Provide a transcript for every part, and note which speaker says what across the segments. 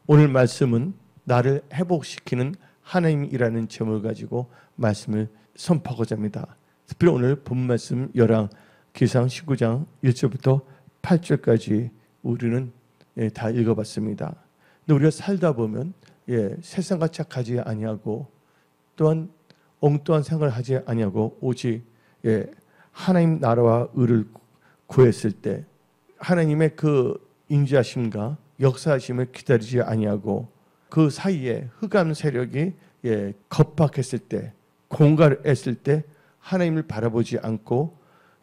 Speaker 1: 오늘 말씀은 나를 회복시키는 하나님이라는 제목을 가지고 말씀을 선포하고자 합니다. 특별히 오늘 본 말씀 열왕기상 19장 1절부터 8절까지 우리는 다 읽어봤습니다. 근데 우리가 살다 보면 세상과 착하지 아니하고 또한 엉뚱한 생각을 하지 아니하고 오직 하나님 나라와 의를 구했을 때 하나님의 그 인자하심과 역사하심을 기다리지 아니하고 그 사이에 흑암 세력이 겁박했을 때 공갈했을 때 하나님을 바라보지 않고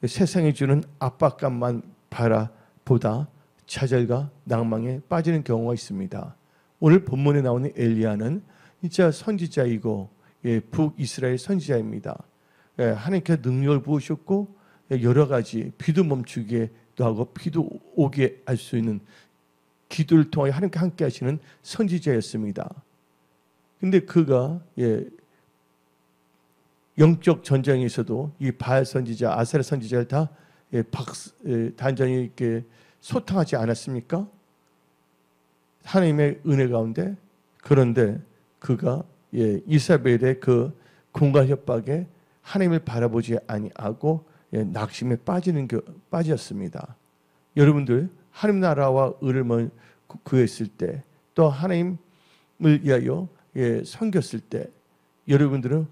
Speaker 1: 세상이 주는 압박감만 바라보다 좌절과 낭망에 빠지는 경우가 있습니다. 오늘 본문에 나오는 엘리야는 진짜 선지자이고 북이스라엘 선지자입니다. 하나님께서 능력을 부으셨고 여러 가지 비도 멈추기도 하고 비도 오게 할 수 있는 기도를 통하여 하나님께 함께 하시는 선지자였습니다. 근데 그가 영적 전쟁에서도 이 바알 선지자, 아세라 선지자를 다 단전히 이렇게 소탕하지 않았습니까? 하나님의 은혜 가운데. 그런데 그가 이사벨의 그 공갈 협박에 하나님을 바라보지 아니하고 낙심에 빠졌습니다. 여러분들 하나님 나라와 의를 구했을 때 또 하나님을 위하여 섬겼을 때 여러분들은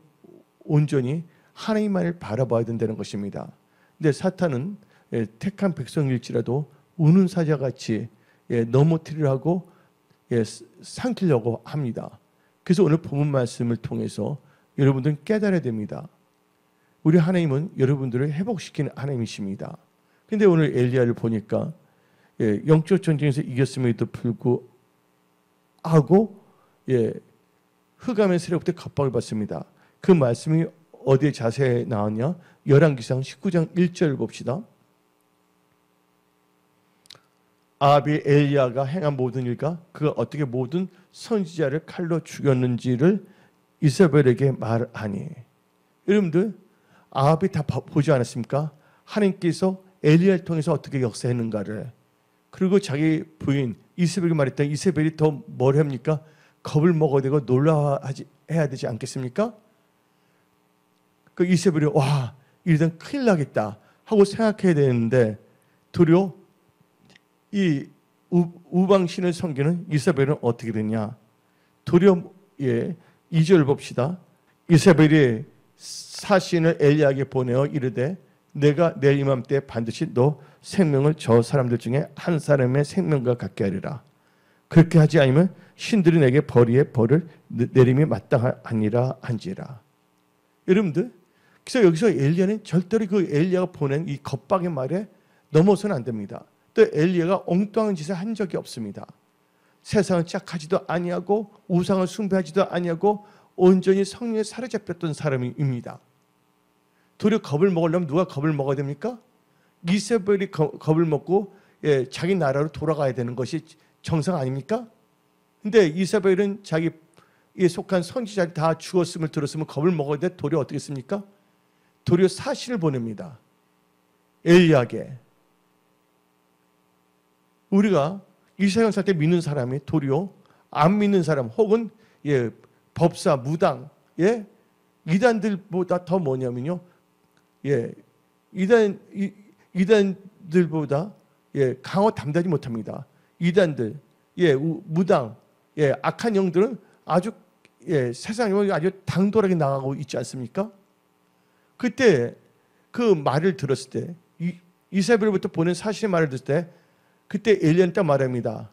Speaker 1: 온전히 하나님만을 바라봐야 된다는 것입니다. 근데 사탄은 택한 백성일지라도 우는 사자같이 넘어뜨리려 하고 삼키려고 합니다. 그래서 오늘 본문 말씀을 통해서 여러분들은 깨달아야 됩니다. 우리 하나님은 여러분들을 회복시키는 하나님이십니다. 근데 오늘 엘리야를 보니까 영적 전쟁에서 이겼음에도 불구하고 흑암의 세력부터 겁박을 받습니다. 그 말씀이 어디에 자세히 나왔냐? 열왕기상 19장 1절 봅시다. 아합이 엘리야가 행한 모든 일과 그가 어떻게 모든 선지자를 칼로 죽였는지를 이사벨에게 말하니. 여러분들 아합이 다 보지 않았습니까? 하나님께서 엘리야를 통해서 어떻게 역사했는가를. 그리고 자기 부인 이세벨이 말했던 이세벨이 더 뭘 합니까? 겁을 먹어야 되고 놀라워해야 되지 않겠습니까? 그 이세벨이 와 이러다 큰일 나겠다 하고 생각해야 되는데 도리어 이 우방신을 섬기는 이세벨은 어떻게 되냐? 도리어 2절 봅시다. 이세벨이 사신을 엘리야에게 보내어 이르되 내가 내일 이맘때 반드시 너 생명을 저 사람들 중에 한 사람의 생명과 같게 하리라. 그렇게 하지 않으면 신들이 내게 벌이의 벌을 내림이 마땅하니라 한지라. 여러분들 그래서 여기서 엘리야는 절대로 그 엘리야가 보낸 이 겁박의 말에 넘어서는 안 됩니다. 또 엘리야가 엉뚱한 짓을 한 적이 없습니다. 세상을 짝하지도 아니하고 우상을 숭배하지도 아니하고 온전히 성령에 사로잡혔던 사람입니다. 도리어 겁을 먹으려면 누가 겁을 먹어야 됩니까? 이세벨이 겁을 먹고 자기 나라로 돌아가야 되는 것이 정상 아닙니까? 근데 이세벨은 자기에 속한 선지자들이 다 죽었음을 들었으면 겁을 먹어야 돼. 도리어 어떻게 했습니까? 도리어 사신을 보냅니다. 엘리야에게. 우리가 이 세상 살 때 믿는 사람이 도리어 안 믿는 사람 혹은 법사, 무당, 이단들보다 더 뭐냐면요. 이단들보다 강호 담당하지 못합니다. 이단들, 무당, 악한 영들은 아주 세상에 아주 당돌하게 나가고 있지 않습니까? 그때 그 말을 들었을 때 이사벨부터 보낸 사신의 말을 들었을 때 그때 엘리야는 딱 말합니다.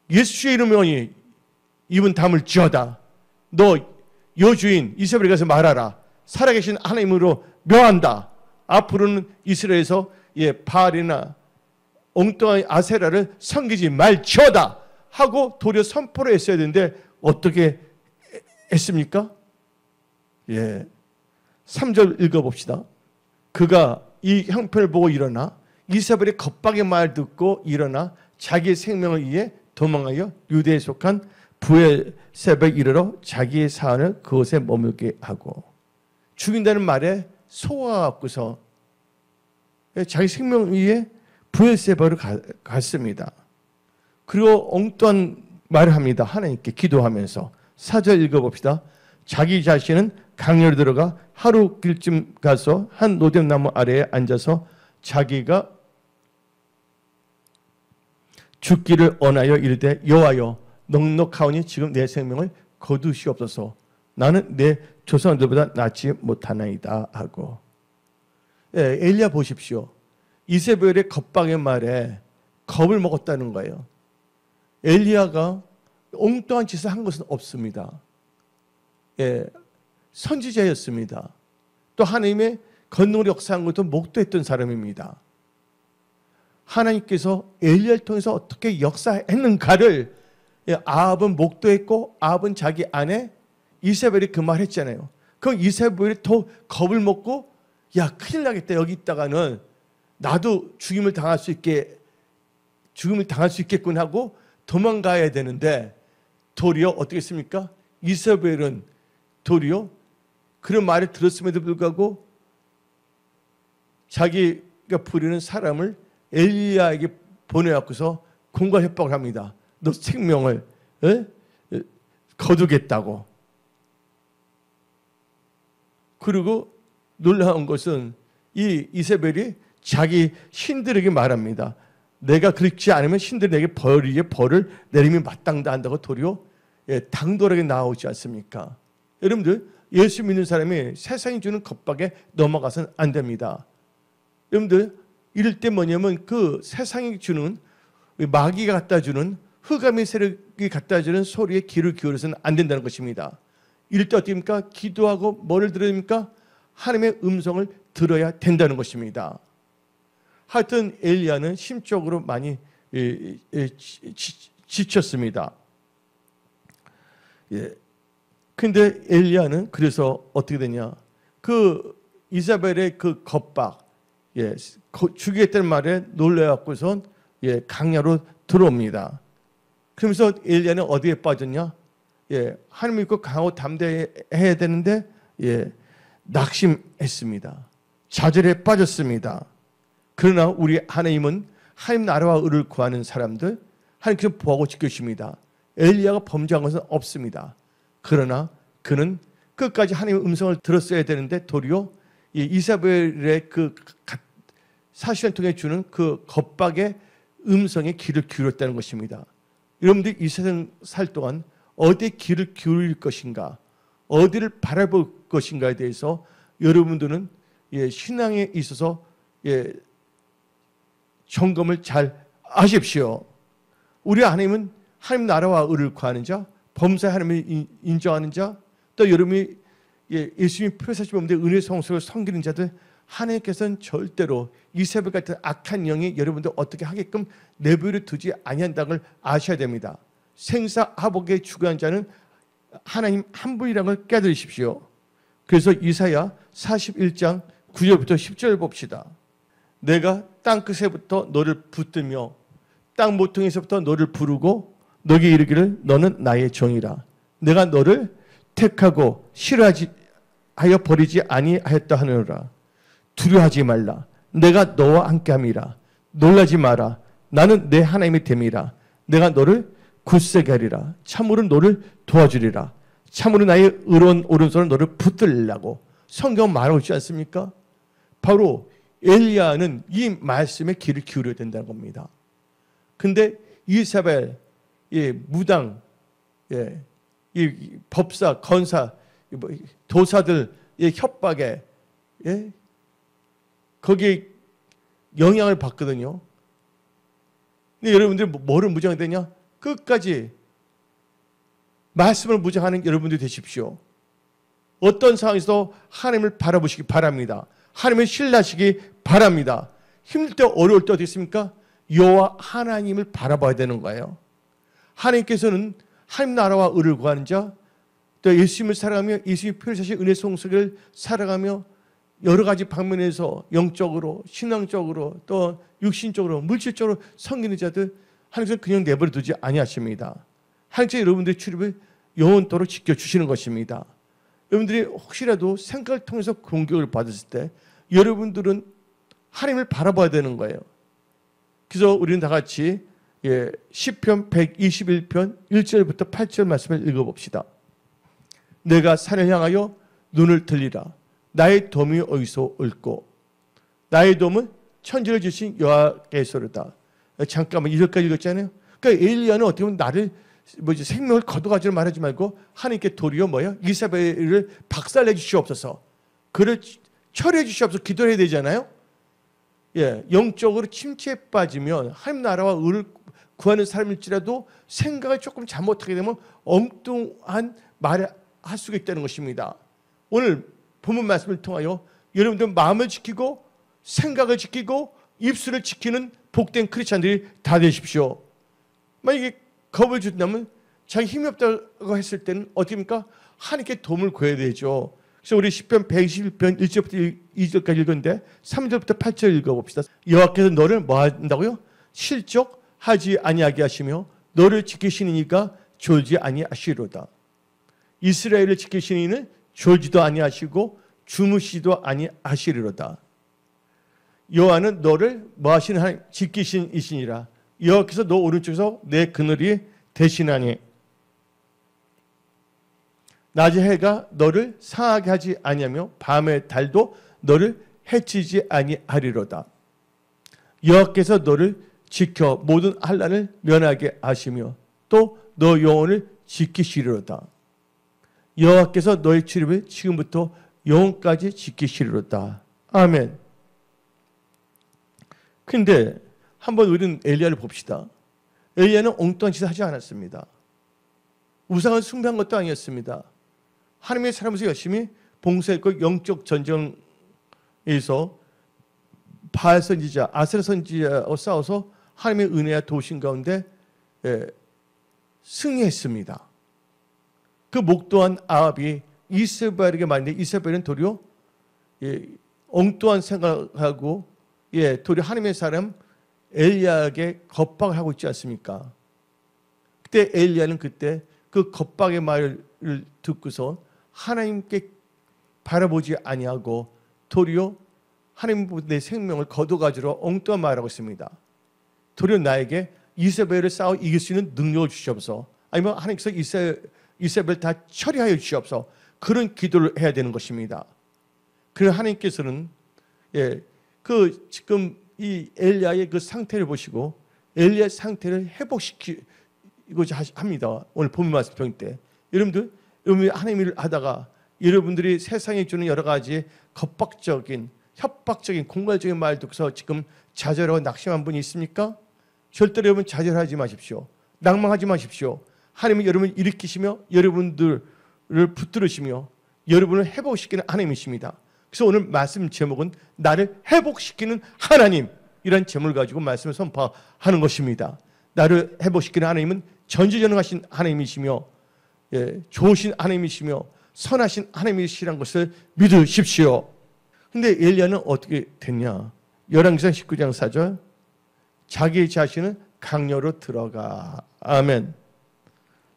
Speaker 1: 예수의 이름으로 입은 다물지어다. 너 여주인 이세벨에 가서 말하라. 살아계신 하나님으로 묘한다. 앞으로는 이스라엘에서 바알이나 엉뚱한 아세라를 섬기지 말지어다 하고 도리어 선포를 했어야 되는데 어떻게 했습니까? 3절 읽어봅시다. 그가 이 형편을 보고 일어나 이세벨의 겁박의 말 듣고 일어나 자기의 생명을 위해 도망하여 유대에 속한 부엘세바에 이르러 자기의 사안을 그곳에 머물게 하고 죽인다는 말에 속아갖고서 자기 생명 위에 부엘세바로 갔습니다. 그리고 엉뚱한 말을 합니다. 하나님께 기도하면서 4절 읽어봅시다. 자기 자신은 강렬에 들어가 하루 길쯤 가서 한 노뎀나무 아래에 앉아서 자기가 죽기를 원하여 이르되 여호와여 넉넉하오니 지금 내 생명을 거두시옵소서. 나는 내 조상들보다 낫지 못하나이다 하고. 엘리야 보십시오. 이세벨의 겁박의 말에 겁을 먹었다는 거예요. 엘리야가 엉뚱한 짓을 한 것은 없습니다. 선지자였습니다. 또 하나님의 권능을 역사한 것도 목도했던 사람입니다. 하나님께서 엘리야를 통해서 어떻게 역사했는가를 아합은 목도했고 아합은 자기 아내 이세벨이 그 말 했잖아요. 그럼 이세벨이 더 겁을 먹고 야 큰일 나겠다. 여기 있다가는 나도 죽임을 당할 수 있겠군 하고 도망가야 되는데 도리어 어떻게 했습니까? 이세벨은 도리어 그런 말을 들었음에도 불구하고 자기가 부리는 사람을 엘리야에게 보내갖고서 공갈 협박을 합니다. 너 생명을 거두겠다고. 그리고 놀라운 것은 이 이세벨이 자기 신들에게 말합니다. 내가 그렇지 않으면 신들이 내게 벌을 내림이 마땅다 한다고 도리어 당돌하게 나오지 않습니까? 여러분들 예수 믿는 사람이 세상이 주는 겁박에 넘어가서는 안 됩니다. 여러분들 이럴 때 뭐냐면 그 세상이 주는 마귀가 갖다 주는 흑암의 세력이 갖다 주는 소리에 귀를 기울여서는 안 된다는 것입니다. 이럴 때 어떻게 합니까? 기도하고 뭐를 들어야 됩니까? 하나님의 음성을 들어야 된다는 것입니다. 하여튼 엘리야는 심적으로 많이 지쳤습니다. 근데 엘리야는 그래서 어떻게 되냐? 그 이사벨의 그 겁박, 죽이겠다는 말에 놀래갖고선 강야로 들어옵니다. 그러면서 엘리야는 어디에 빠졌냐? 하나님 믿고 강하고 담대해야 되는데 낙심했습니다. 좌절에 빠졌습니다. 그러나 우리 하나님은 하나님 나라와 의를 구하는 사람들 하나님께서 보호하고 지켜주십니다. 엘리야가 범죄한 것은 없습니다. 그러나 그는 끝까지 하나님의 음성을 들었어야 되는데 도리어 이사벨의 그 사실을 통해 주는 그 겁박의 음성에 귀를 기울였다는 것입니다. 여러분들이 이 세상 살 동안 어디에 귀를 기울일 것인가, 어디를 바라볼 것인가에 대해서 여러분들은 신앙에 있어서 점검을 잘 하십시오. 우리 하나님은 하나님 나라와 의를 구하는 자, 범사에 하나님을 인정하는 자, 또 여러분이 예수님 표사시 몸대 은혜 성소를 섬기는 자들, 하나님께서는 절대로 이세벨 같은 악한 영이 여러분들 어떻게 하게끔 내버려 두지 아니한다는 걸 아셔야 됩니다. 생사하복에 주관한 자는 하나님 한 분이라는 걸 깨달으십시오. 그래서 이사야 41장 9절부터 10절 봅시다. 내가 땅끝에부터 너를 붙들며 땅 모퉁이에서부터 너를 부르고 너에게 이르기를 너는 나의 종이라. 내가 너를 택하고 싫어하여 버리지 아니하였다 하노라. 두려워하지 말라. 내가 너와 함께함이라. 놀라지 마라. 나는 내 하나님의 됨이라. 내가 너를 굳세게 하리라. 참으로 너를 도와주리라. 참으로 나의 의로운 오른손을 너를 붙들려고 성경 말하고 있지 않습니까? 바로 엘리야는 이 말씀에 귀를 기울여야 된다는 겁니다. 근데 이사벨, 무당, 이 법사, 건사, 도사들의 협박에 거기에 영향을 받거든요. 근데 여러분들이 뭐를 무장되냐? 끝까지 말씀을 무장하는 여러분들이 되십시오. 어떤 상황에서도 하나님을 바라보시기 바랍니다. 하나님을 신뢰하시기 바랍니다. 힘들 때 어려울 때 어떻게 있습니까? 여호와 하나님을 바라봐야 되는 거예요. 하나님께서는 하나님 나라와 의를 구하는 자, 또 예수님을 살아가며 예수님이 펼쳐진 은혜 성숙을 살아가며 여러 가지 방면에서 영적으로, 신앙적으로, 또 육신적으로, 물질적으로 섬기는 자들 하나님께서 그냥 내버려 두지 아니하십니다. 하나님께서 여러분들의 출입을 영원토록 지켜주시는 것입니다. 여러분들이 혹시라도 생각을 통해서 공격을 받았을 때 여러분들은 하나님을 바라봐야 되는 거예요. 그래서 우리는 다 같이 시편 121편 1절부터 8절 말씀을 읽어봅시다. 내가 산을 향하여 눈을 들리라. 나의 도움이 어디서 올꼬? 나의 도움은 천지를 주신 여호와께서로다. 잠깐만 2절까지 읽었잖아요. 그러니까 엘리야는 어떻게 보면 나를 생명을 거둬가지고 말하지 말고 하나님께 도리어 이사벨을 박살내 주시옵소서. 그를 처리해 주시옵소서 기도를 해야 되잖아요. 영적으로 침체에 빠지면 하나님 나라와 의를 구하는 사람일지라도 생각을 조금 잘못하게 되면 엉뚱한 말을 할 수가 있다는 것입니다. 오늘 본문 말씀을 통하여 여러분들 마음을 지키고 생각을 지키고 입술을 지키는 복된 크리스찬들이 다 되십시오. 만약에 겁을 준다면 자기 힘이 없다고 했을 때는 어떻게 합니까? 하나님께 도움을 구해야 되죠. 그래서 우리 시편 121편 1절부터 2절까지 읽었는데 3절부터 8절 읽어봅시다. 여호와께서 너를 뭐 한다고요? 실족하지 아니하게 하시며 너를 지키시는 이가 졸지 아니하시리로다. 이스라엘을 지키시는 이는 졸지도 아니하시고 주무시도 아니하시리로다. 여호와는 너를 뭐 하시는 하나님 지키신 이시니라. 여호와께서 너 오른쪽에서 내 그늘이 되시나니 낮의 해가 너를 상하게 하지 아니하며 밤의 달도 너를 해치지 아니하리로다. 여호와께서 너를 지켜 모든 환난을 면하게 하시며 또 너 영혼을 지키시리로다. 여호와께서 너의 출입을 지금부터 영혼까지 지키시리로다. 아멘. 근데 한번 우리는 엘리야를 봅시다. 엘리야는 엉뚱한 짓을 하지 않았습니다. 우상을 숭배한 것도 아니었습니다. 하나님의 사람으로서 열심히 봉사했고 영적 전쟁에서 바알 선지자, 아세라 선지자와 싸워서 하나님의 은혜와 도우심 가운데 승리했습니다. 그 목도한 아합이 이세벨에게 말했는데 이세벨은 도리어 엉뚱한 생각하고 도리어 하나님의 사람 엘리야에게 겁박을 하고 있지 않습니까? 그때 엘리야는 그때 그 겁박의 말을 듣고서 하나님께 바라보지 아니하고 도리어 하나님 내 생명을 거둬가지고 엉뚱한 말하고 있습니다. 도리어 나에게 이세벨을 싸워 이길 수 있는 능력을 주시옵소서. 아니면 하나님께서 이세벨 다 처리하여 주시옵소서. 그런 기도를 해야 되는 것입니다. 그래서 하나님께서는 지금 이 엘리야의 그 상태를 보시고 엘리야의 상태를 회복시키고자 합니다. 오늘 본문 말씀 때 여러분들 하나님 일을 하다가 여러분들이 세상에 주는 여러 가지 겁박적인 협박적인 공갈적인 말 듣고서 지금 좌절하고 낙심한 분이 있습니까? 절대로 여러분 좌절하지 마십시오. 낭망하지 마십시오. 하나님은 여러분을 일으키시며 여러분들을 붙들으시며 여러분을 회복시키는 하나님이십니다. 그래서 오늘 말씀 제목은 나를 회복시키는 하나님이라는 제목을 가지고 말씀을 선포하는 것입니다. 나를 회복시키는 하나님은 전지전능하신 하나님이시며 좋으신 하나님이시며 선하신 하나님이시라는 것을 믿으십시오. 근데 엘리야는 어떻게 됐냐? 열왕기상 19장 4절 자기 자신은 강요로 들어가. 아멘.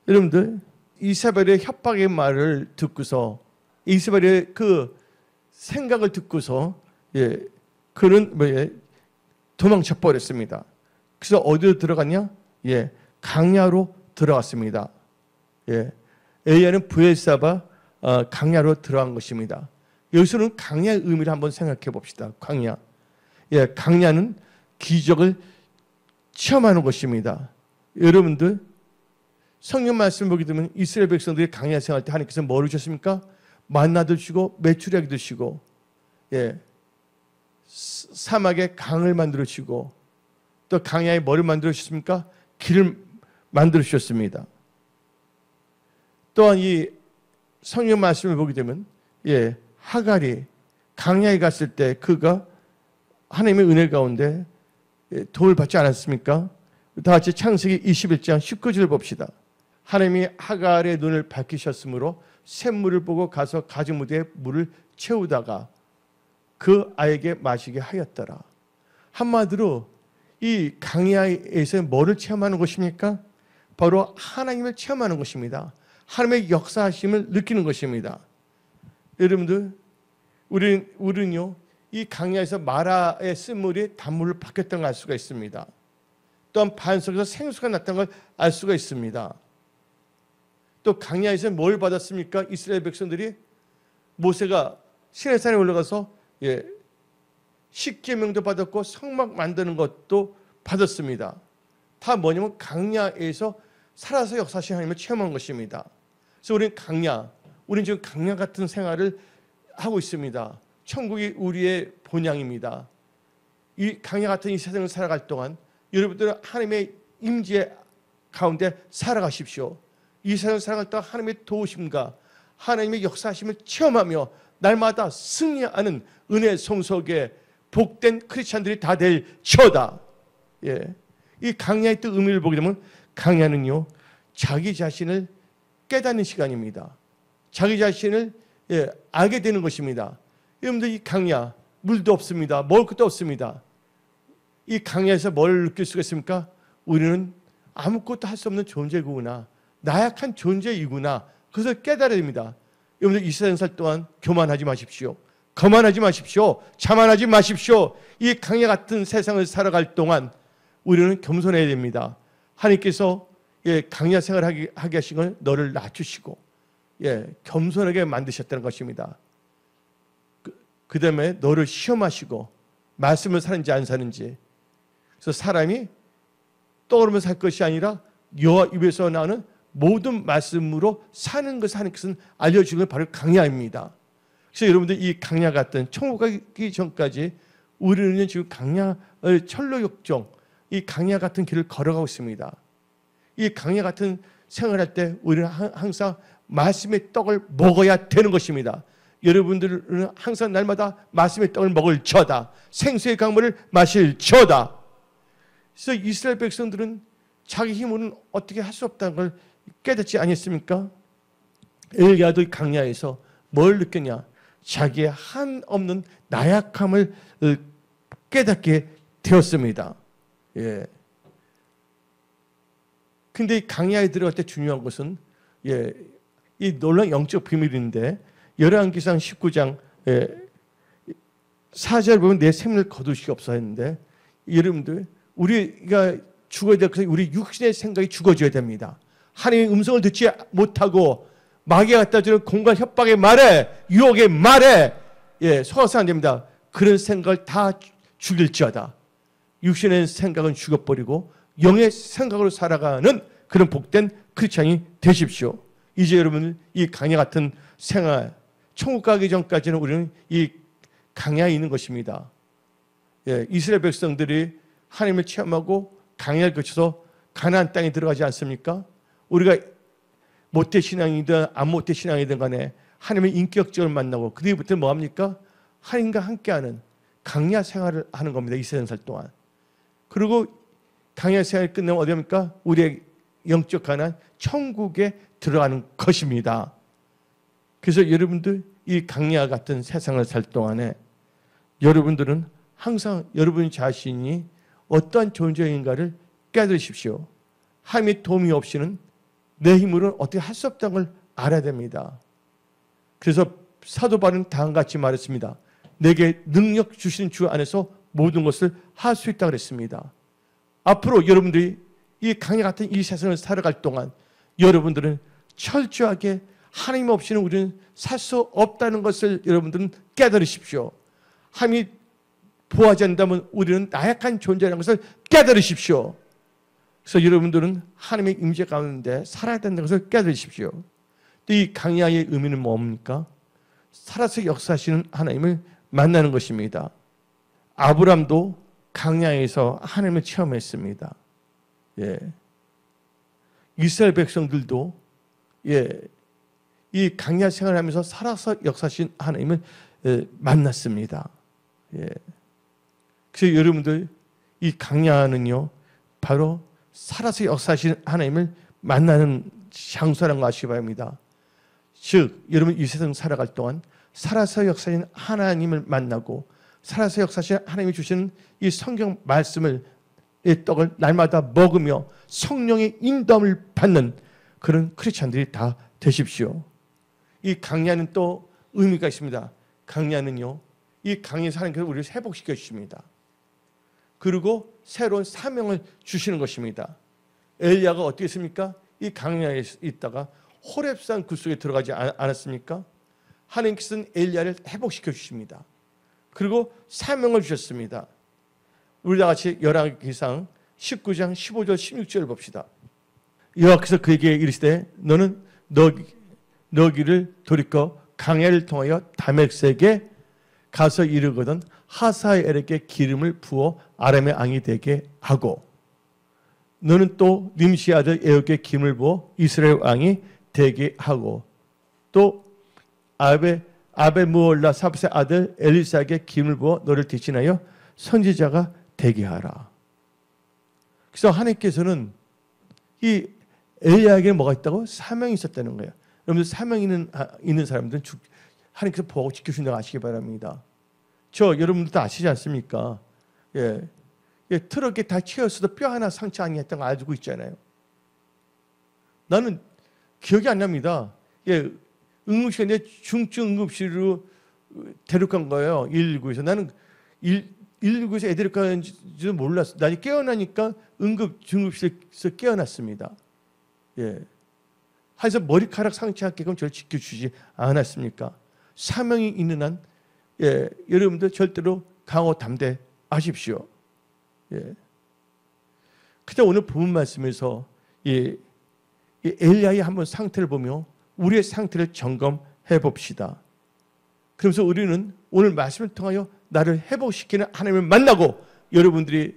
Speaker 1: 여러분들 이세벨의 협박의 말을 듣고서 이세벨의 그 생각을 듣고서 그는 도망쳐 버렸습니다. 그래서 어디로 들어갔냐? 강야로 들어갔습니다. 엘리야는 브엘사바 강야로 들어간 것입니다. 여기서는 강야의 의미를 한번 생각해 봅시다. 강야. 강야는 기적을 체험하는 것입니다. 여러분들 성경 말씀 보게 되면 이스라엘 백성들이 강야 생활할 때 하나님께서 뭘 주셨습니까? 만나도 주시고 메추리알도 주시고 사막에 강을 만들어 주시고 또 강야에 뭐를 만들어 주셨습니까? 길을 만들어 주셨습니다. 또한 이 성경 말씀을 보게 되면 하갈이 강야에 갔을 때 그가 하나님의 은혜 가운데 도움을 받지 않았습니까? 다 같이 창세기 21장 19절을 봅시다. 하나님이 하갈의 눈을 밝히셨으므로 샘물을 보고 가서 가지 무대에 물을 채우다가 그 아이에게 마시게 하였더라. 한마디로 이 강야에서 뭐를 체험하는 것입니까? 바로 하나님을 체험하는 것입니다. 하나님의 역사하심을 느끼는 것입니다. 여러분들 우리는요 이 강야에서 마라의 쓴물이 단물로 바뀌었다는 걸 알 수가 있습니다. 또한 반석에서 생수가 났다는 걸 알 수가 있습니다. 또 강야에서 뭘 받았습니까? 이스라엘 백성들이 모세가 시내산에 올라가서 십계명도 받았고 성막 만드는 것도 받았습니다. 다 뭐냐면 강야에서 살아서 역사하신 하나님을 체험한 것입니다. 그래서 우리는 지금 강야 같은 생활을 하고 있습니다. 천국이 우리의 본향입니다. 이 강야 같은 이 세상을 살아갈 동안 여러분들은 하나님의 임재 가운데 살아가십시오. 이 세상을 살아갈 동안 하나님의 도우심과 하나님의 역사하심을 체험하며 날마다 승리하는 은혜 성속에 복된 크리스찬들이 다 될지어다. 이 강야의 또 의미를 보게 되면 강야는요, 자기 자신을 깨닫는 시간입니다. 자기 자신을 알게 되는 것입니다. 여러분들 이 강야, 물도 없습니다. 먹을 것도 없습니다. 이 강야에서 뭘 느낄 수가 있습니까? 우리는 아무것도 할 수 없는 존재구나. 나약한 존재이구나. 그것을 깨달아야 됩니다. 여러분들 이 세상 살 동안 교만하지 마십시오. 거만하지 마십시오. 자만하지 마십시오. 이 강야 같은 세상을 살아갈 동안 우리는 겸손해야 됩니다. 하나님께서 강야 생활하게 하신 건 너를 낮추시고 겸손하게 만드셨다는 것입니다. 그 다음에 너를 시험하시고 말씀을 사는지 안 사는지. 그래서 사람이 떠오르면 살 것이 아니라 여호와 입에서 나오는 모든 말씀으로 사는 것을 하나님께서는 알려주는 게 바로 강야입니다. 그래서 여러분들 이 강야 같은 천국 가기 전까지 우리는 지금 강야의 철로역정, 이 강야 같은 길을 걸어가고 있습니다. 이 강야 같은 생활할 때 우리는 항상 말씀의 떡을 먹어야 되는 것입니다. 여러분들은 항상 날마다 말씀의 떡을 먹을 저다. 생수의 강물을 마실 저다. 그래서 이스라엘 백성들은 자기 힘으로는 어떻게 할 수 없다는 걸 깨닫지 않았습니까? 엘리야도 강야에서 뭘 느꼈냐? 자기의 한없는 나약함을 깨닫게 되었습니다. 근데 이 강야에 들어갈 때 중요한 것은 이 놀라운 영적 비밀인데 열왕기상 19장 4절 보면 내 생명을 거두시옵소서 했는데 여러분들 우리가 죽어야 될 것은 우리 육신의 생각이 죽어져야 됩니다. 하나님의 음성을 듣지 못하고 마귀가 갖다 주는 공간 협박의 말에 유혹의 말에 속아서 안 됩니다. 그런 생각을 다 죽일지어다. 육신의 생각은 죽어버리고 영의 생각으로 살아가는 그런 복된 크리스찬이 되십시오. 이제 여러분 이 강야 같은 생활, 천국 가기 전까지는 우리는 이 강야에 있는 것입니다. 이스라엘 백성들이 하나님을 체험하고 강야를 거쳐서 가나안 땅에 들어가지 않습니까? 우리가 못된 신앙이든 안 못된 신앙이든 간에 하나님의 인격적을 만나고 그 뒤부터 뭐합니까? 하나님과 함께하는 강야 생활을 하는 겁니다. 이 세상 살 동안. 그리고 강야 생활이 끝나면 어디 합니까? 우리의 영적 가난 천국에 들어가는 것입니다. 그래서 여러분들 이 강야 같은 세상을 살 동안에 여러분들은 항상 여러분 자신이 어떠한 존재인가를 깨달으십시오. 하나님의 도움이 없이는 내 힘으로는 어떻게 할 수 없다는 걸 알아야 됩니다. 그래서 사도 바울은 다음같이 말했습니다. 내게 능력 주시는 주 안에서 모든 것을 할 수 있다고 그랬습니다. 앞으로 여러분들이 이 강야 같은 이 세상을 살아갈 동안 여러분들은 철저하게 하나님 없이는 우리는 살 수 없다는 것을 여러분들은 깨달으십시오. 하나님이 보호하지 않는다면 우리는 나약한 존재라는 것을 깨달으십시오. 그래서 여러분들은 하나님의 임재 가운데 살아야 된다는 것을 깨달으십시오. 또 이 강야의 의미는 뭡니까? 살아서 역사하시는 하나님을 만나는 것입니다. 아브람도 강야에서 하나님을 체험했습니다. 이스라엘 백성들도 이 강야 생활하면서 살아서 역사하신 하나님을 만났습니다. 그래서 여러분들 이 강야는요 바로 살아서 역사하신 하나님을 만나는 장소라는 거 아시기 바랍니다. 즉 여러분 이 세상 살아갈 동안 살아서 역사하신 하나님을 만나고 살아서 역사하신 하나님이 주시는 이 성경 말씀을 이 떡을 날마다 먹으며 성령의 인도함을 받는 그런 크리스찬들이 다 되십시오. 이 강야는 또 의미가 있습니다. 강야는요 이 강야에서 하나님께서 우리를 회복시켜 주십니다. 그리고 새로운 사명을 주시는 것입니다. 엘리야가 어떻게 했습니까? 이 광야에 있다가 호렙산 굴속에 들어가지 않았습니까? 하나님께서는 엘리야를 회복시켜 주십니다. 그리고 사명을 주셨습니다. 우리 다 같이 열왕기상 19장 15절 16절 봅시다. 여호와께서 그에게 이르시되 너는 너 길을 돌이켜 광야를 통하여 다메섹에 가서 이르거든 하사엘에게 기름을 부어 아람의 왕이 되게 하고 너는 또 님시 아들 에ಹು에게 기름을 부어 이스라엘 왕이 되게 하고 또 아베무올라 삽세 아들 엘리사에게 기름을 부어 너를 대신하여 선지자가 되게 하라. 그래서 하나님께서는 이 엘리야에게 뭐가 있다고? 사명이 있었다는 거예요. 여러분들 사명 있는 사람들은 하나님께서 보호하고 지켜주신다고 아시기 바랍니다. 여러분들 다 아시지 않습니까? 트럭에 다 채웠어도 뼈 하나 상처 아니었던 거 알고 있잖아요. 나는 기억이 안 납니다. 응급실에 내 중증 응급실로 데려간 거예요. 119에서. 나는 119에서 애 데려가는지도 몰랐어. 나는 깨어나니까 중급실에서 깨어났습니다. 그래서 머리카락 상처하게끔 저를 지켜주지 않았습니까? 사명이 있는 한 여러분들 절대로 강호 담대하십시오. 그때 오늘 본문 말씀에서 엘리야의 한번 상태를 보며 우리의 상태를 점검해 봅시다. 그러면서 우리는 오늘 말씀을 통하여 나를 회복시키는 하나님을 만나고 여러분들이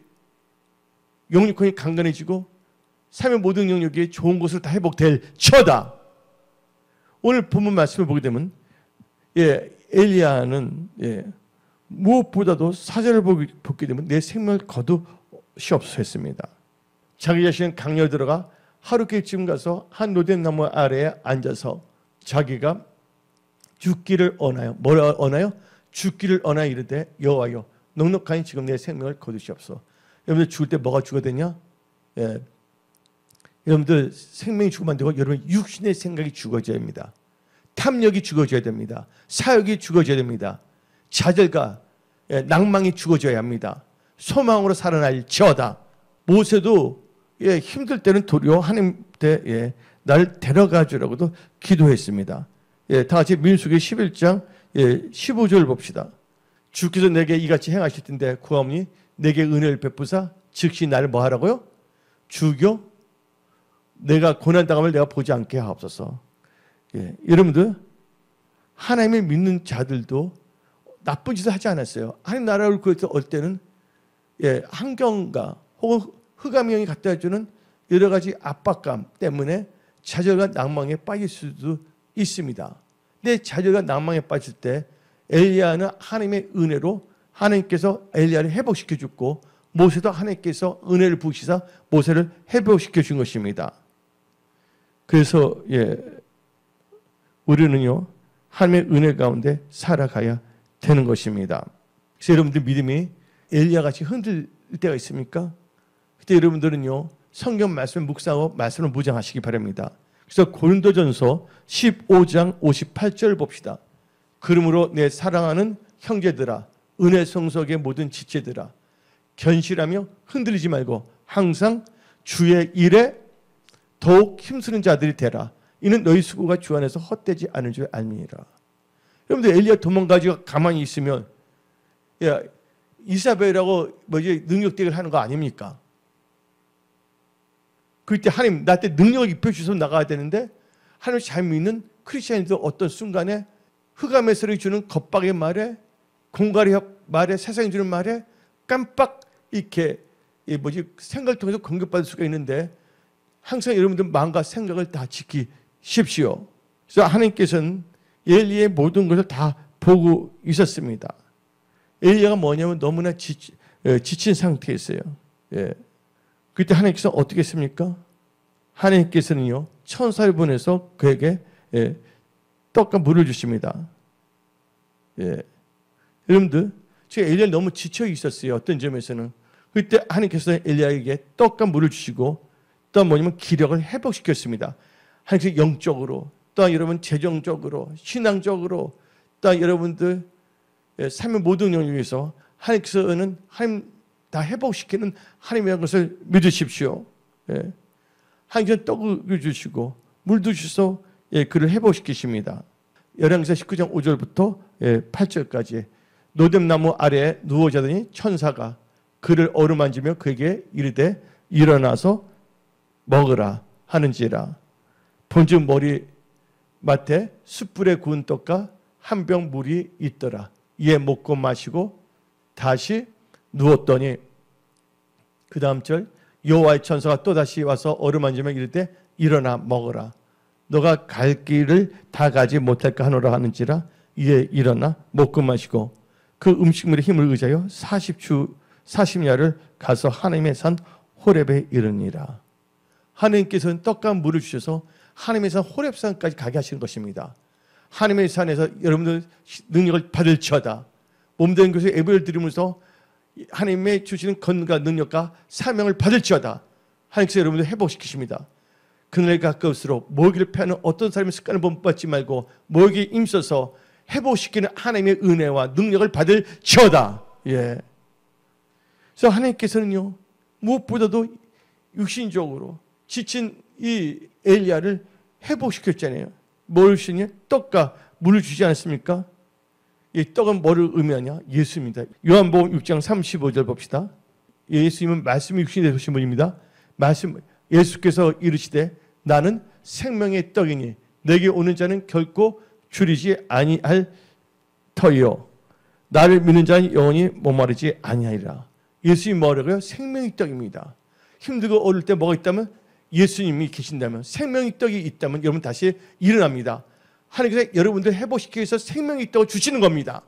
Speaker 1: 영육권이 강건해지고 삶의 모든 영역이 좋은 곳으로 다 회복될 처다. 오늘 본문 말씀을 보게 되면 엘리야는 무엇보다도 사절을 보게 되면 내 생명을 거두시 없었습니다. 자기 자신은 강야에 들어가 하루길쯤 가서 한 로된 나무 아래에 앉아서 자기가 죽기를 언하여 뭐라 언하여? 죽기를 언하여 이르되 여호와여 넉넉하니 지금 내 생명을 거두시옵소서. 여러분들 죽을 때 뭐가 죽어야 되냐? 여러분들 생명이 죽으면 안 되고 여러분 육신의 생각이 죽어져야 합니다. 탐욕이 죽어져야 됩니다. 사욕이 죽어져야 됩니다. 좌절과 낭망이 죽어져야 합니다. 소망으로 살아날지어다. 모세도 힘들 때는 도리어 하나님 때 나를 데려가 주라고도 기도했습니다. 다 같이 민수기 11장 15절 봅시다. 주께서 내게 이같이 행하실 텐데 구하오니 내게 은혜를 베푸사 즉시 나를 뭐 하라고요? 죽여 내가 고난당함을 내가 보지 않게 하옵소서. 여러분들 하나님을 믿는 자들도 나쁜 짓을 하지 않았어요. 하나님 나라를 올 때는 환경과 혹은 흑암형이 갖다 주는 여러 가지 압박감 때문에 좌절과 낭망에 빠질 수도 있습니다. 근데 좌절과 낭망에 빠질 때 엘리야는 하나님의 은혜로 하나님께서 엘리야를 회복시켜 줬고 모세도 하나님께서 은혜를 부으시사 모세를 회복시켜 준 것입니다. 그래서 우리는요 하나님의 은혜 가운데 살아가야 되는 것입니다. 그래서 여러분들 믿음이 엘리야 같이 흔들 때가 있습니까? 그때 여러분들은요 성경 말씀을 묵상하고 말씀을 무장하시기 바랍니다. 그래서 고린도전서 15장 58절 봅시다. 그러므로 내 사랑하는 형제들아 은혜 성석의 모든 지체들아 견실하며 흔들리지 말고 항상 주의 일에 더욱 힘쓰는 자들이 되라. 이는 너희 수고가 주 안에서 헛되지 않을 줄 알미니라. 여러분들 엘리야 도망가지고 가만히 있으면 이사벨이라고 능력대결 하는 거 아닙니까? 그때 하나님 나한테 능력을 입혀주셔서 나가야 되는데 하나님을 잘 믿는 크리스천도 어떤 순간에 흑암에서 주는 겁박의 말에 공갈의 말에 세상이 주는 말에 깜빡 이렇게 생각을 통해서 공격받을 수가 있는데 항상 여러분들 마음과 생각을 다 지키십시오. 그래서 하나님께서는 엘리야의 모든 것을 다 보고 있었습니다. 엘리야가 뭐냐면 너무나 지친 상태였어요. 그때 하나님께서 어떻게 했습니까? 하나님께서는요 천사를 보내서 그에게 떡과 물을 주십니다. 여러분들 제가 엘리야 너무 지쳐 있었어요. 어떤 점에서는 그때 하나님께서 엘리야에게 떡과 물을 주시고 또 뭐냐면 기력을 회복시켰습니다. 하나님께서 영적으로 또 여러분 재정적으로 신앙적으로 또 여러분들 삶의 모든 영역에서 하나님께서는 하나님 다 회복시키는 하나님이라는 것을 믿으십시오. 예. 하나님께서 떡을 주시고 물도 주셔서 그를 회복시키십니다. 열왕기상 19장 5절부터 8절까지 노뎀나무 아래에 누워 자더니 천사가 그를 어루만지며 그에게 이르되 일어나서 먹으라 하는지라. 본즉 머리맡에 숯불에 구운 떡과 한 병 물이 있더라. 이에 먹고 마시고 다시 누웠더니 그 다음 절 여호와의 천사가 또다시 와서 어루만지며 이르되 일어나 먹으라. 너가 갈 길을 다 가지 못할까 하노라 하는지라. 이에 일어나 먹고 마시고 그 음식물의 힘을 의지하여 40야를 가서 하나님의 산 호렙에 이르니라. 하나님께서는 떡과 물을 주셔서 하나님의 산 호렙산까지 가게 하시는 것입니다. 하나님의 산에서 여러분들 능력을 받을지어다. 몸되는 것에 예배를 드리면서 하나님의 주시는 건강 능력과 사명을 받을지어다. 하나님께서 여러분들 회복시키십니다. 그날 가까울수록 모기를 패하는 어떤 사람의 습관을 본받지 말고 모기에 힘써서 회복시키는 하나님의 은혜와 능력을 받을지어다. 예. 그래서 하나님께서는요, 무엇보다도 육신적으로 지친 이 엘리야를 회복시켰잖아요. 뭘 주시냐? 떡과 물을 주지 않았습니까? 이 떡은 뭐를 의미하냐? 예수입니다. 요한복음 6장 35절 봅시다. 예수님은 말씀이 육신이 되신 분입니다. 예수께서 이르시되 나는 생명의 떡이니 내게 오는 자는 결코 줄이지 아니할 터이요 나를 믿는 자는 영원히 목마르지 아니하리라. 예수님이 뭐라고요? 생명의 떡입니다. 힘들고 어릴 때 뭐가 있다면 예수님이 계신다면, 생명의 떡이 있다면 여러분 다시 일어납니다. 하나님께서 여러분들 회복시키기 위해서 생명의 떡을 주시는 겁니다.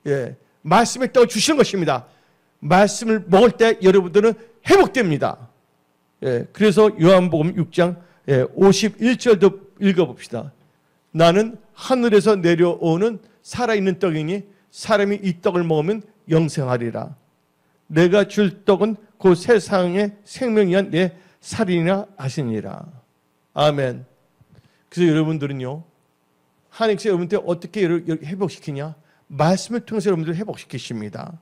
Speaker 1: 예, 말씀의 떡을 주시는 것입니다. 말씀을 먹을 때 여러분들은 회복됩니다. 예, 그래서 요한복음 6장 51절도 읽어봅시다. 나는 하늘에서 내려오는 살아있는 떡이니 사람이 이 떡을 먹으면 영생하리라. 내가 줄 떡은 그 세상의 생명이한 내 살이나 하시니라. 아멘. 그래서 여러분들은요, 하나님께서 여러분들 어떻게 회복시키냐? 말씀을 통해서 여러분들을 회복시키십니다.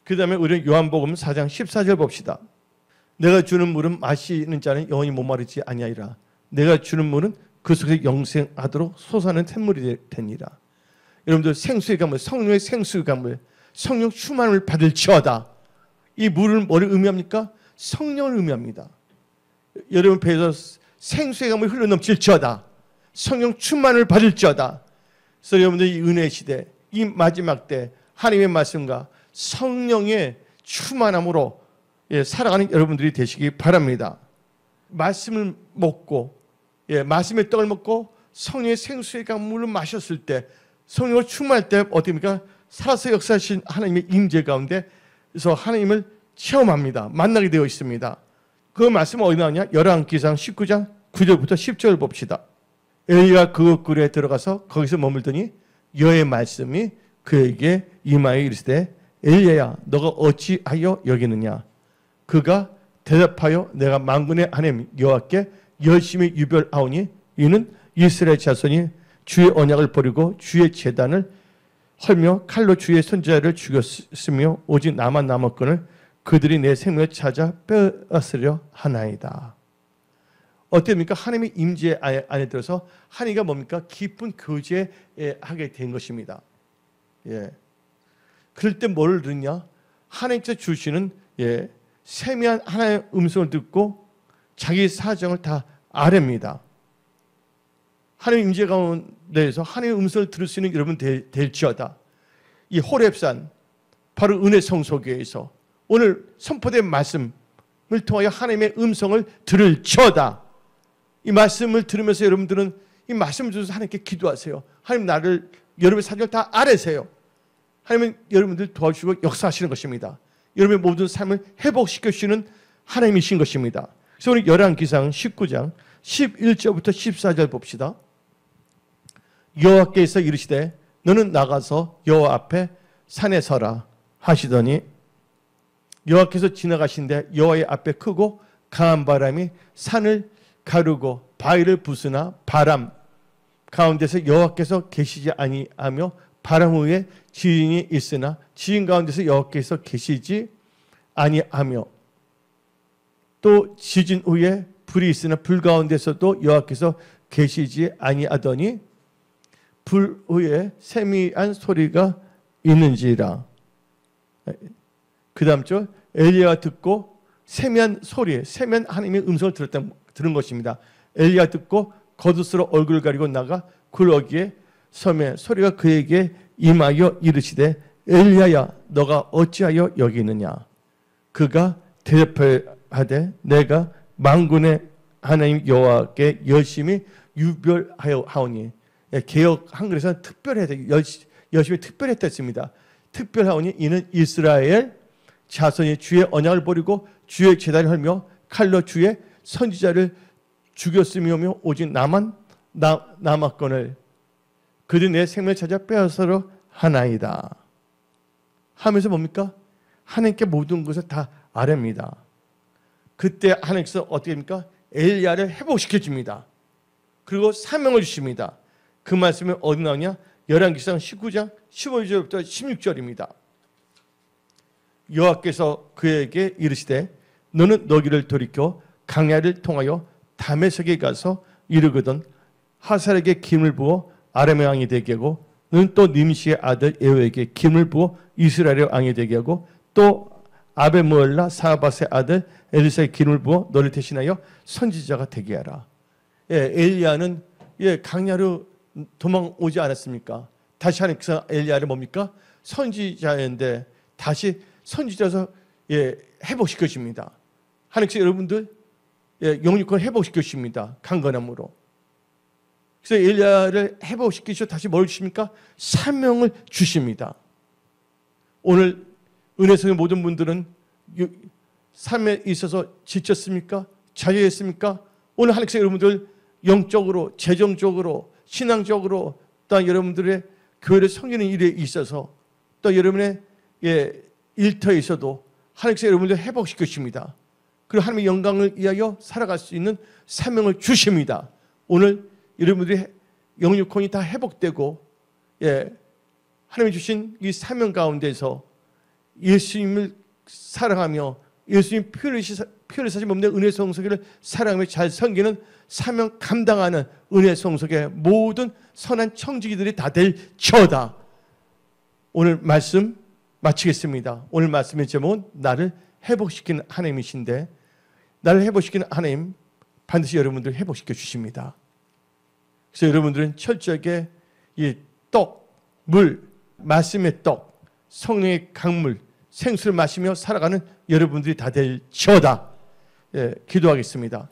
Speaker 1: 그 다음에 우리 요한복음 4장 14절 봅시다. 내가 주는 물은 마시는 자는 영원히 목마르지 아니하리라. 내가 주는 물은 그 속에 영생하도록 솟아나는 샘물이 되니라. 여러분들 생수의 강물, 성령의 생수의 강물, 성령 충만을 받을지어다. 이 물은 뭐를 의미합니까? 성령을 의미합니다. 여러분 배에서 생수의 강물이 흘러넘칠지어다. 성령 충만을 받을지어다. 그래서 여러분들 이 은혜의 시대, 이 마지막 때 하나님의 말씀과 성령의 충만함으로 살아가는 여러분들이 되시기 바랍니다. 말씀을 먹고 말씀의 떡을 먹고 성령의 생수의 강물을 마셨을 때, 성령을 충만할 때 어떻게 합니까? 살아서 역사하신 하나님의 임재 가운데 그래서 하나님을 체험합니다. 만나게 되어 있습니다. 그 말씀은 어디 나오냐? 열왕기상 19장 9절부터 10절 봅시다. 엘리야가 그 굴에 들어가서 거기서 머물더니 여호와의 말씀이 그에게 임하여 이르시되 엘리야야 너가 어찌하여 여기느냐? 그가 대답하여 내가 만군의 하나님 여호와께 열심히 유별하오니 이는 이스라엘 자손이 주의 언약을 버리고 주의 제단을 헐며 칼로 주의 선지자를 죽였으며 오직 나만 남았거늘 그들이 내 생명을 찾아 빼앗으려 하나이다. 어떻습니까? 하나님의 임재 안에 들어서 하나님과 뭡니까? 깊은 교제하게 된 것입니다. 예. 그럴 때 뭘 듣냐? 하나님께서 주시는 세미한 하나님의 음성을 듣고 자기 사정을 다 아렵니다. 하나님 임재 가운데에서 하나님의 음성을 들을 수 있는 여러분 될지어다. 이 호렙산 바로 은혜 성소교회에서 오늘 선포된 말씀을 통하여 하나님의 음성을 들을지어다. 이 말씀을 들으면서 여러분들은 이 말씀을 주셔서 하나님께 기도하세요. 하나님 나를 여러분의 사정을 다 아뢰세요. 하나님은 여러분들 도와주시고 역사하시는 것입니다. 여러분의 모든 삶을 회복시켜 주시는 하나님이신 것입니다. 그래서 우리 열왕기상 19장 11절부터 14절 봅시다. 여호와께서 이르시되 너는 나가서 여호와 앞에 산에 서라 하시더니 여호와께서 지나가신데 여호와의 앞에 크고 강한 바람이 산을 가르고 바위를 부수나 바람 가운데서 여호와께서 계시지 아니하며 바람 후에 지진이 있으나 지진 가운데서 여호와께서 계시지 아니하며 또 지진 후에 불이 있으나 불 가운데서도 여호와께서 계시지 아니하더니 불 후에 세미한 소리가 있는지라. 그 다음 절 엘리야가 듣고 세미한 소리, 세미한 하나님의 음성을 들은 것입니다. 엘리야가 듣고 겉옷으로 얼굴을 가리고 나가 굴러기에 섬에 소리가 그에게 임하여 이르시되 엘리야야 너가 어찌하여 여기 있느냐. 그가 대답하되 내가 만군의 하나님 여호와께 열심히 유별하오니. 개역 한글에서는 특별했다, 열심히 특별했다 했습니다. 특별하오니 이는 이스라엘 자손이 주의 언약을 버리고 주의 제단을 헐며 칼로 주의 선지자를 죽였으며 오직 나만 남았거늘 그들이 내 생명을 찾아 빼앗으러 하나이다 하면서 뭡니까? 하나님께 모든 것을 다 아뢰입니다. 그때 하나님께서 어떻게 합니까? 엘리야를 회복시켜 줍니다. 그리고 사명을 주십니다. 그 말씀이 어디 나오냐? 열왕기상 19장 15절부터 16절입니다. 여호와께서 그에게 이르시되 너는 너기를 돌이켜 강야를 통하여 다메섹에 가서 이르거든 하살에게 기름을 부어 아람의 왕이 되게 하고 너는 또 님시의 아들 예후에게 기름을 부어 이스라엘의 왕이 되게 하고 또 아베므엘라 사밧의 아들 엘리사의 기름을 부어 너를 대신하여 선지자가 되게 하라. 엘리야는 강야로 도망오지 않았습니까? 다시 하나님께서 엘리야를 뭡니까? 선지자인데 다시 선지자에서 회복시켜 줍니다. 하나님께서 여러분들 영육권 회복시켜 주십니다. 강건함으로. 그래서 엘리야를 회복시키셔 다시 뭘 주십니까? 사명을 주십니다. 오늘 은혜성의 모든 분들은 삶에 있어서 지쳤습니까? 자유했습니까? 오늘 하나님께서 여러분들 영적으로, 재정적으로, 신앙적으로 또 여러분들의 교회를 섬기는 일에 있어서 또 여러분의 일터에 있어도 하나님께서 여러분들 회복시켜 주십니다. 그리고 하나님의 영광을 위하여 살아갈 수 있는 사명을 주십니다. 오늘 여러분들의 영육혼이 다 회복되고 하나님이 주신 이 사명 가운데서 예수님을 사랑하며 예수님 피를 사신 몸된 은혜 성소를 사랑하며 잘 섬기는 사명 감당하는 은혜 성소의 모든 선한 청지기들이 다 될지어다. 오늘 말씀 마치겠습니다. 오늘 말씀의 제목은 나를 회복시키는 하나님이신데 나를 회복시키는 하나님 반드시 여러분들 회복시켜 주십니다. 그래서 여러분들은 철저하게 이 떡, 물, 말씀의 떡, 성령의 강물, 생수를 마시며 살아가는 여러분들이 다 될지어다. 기도하겠습니다.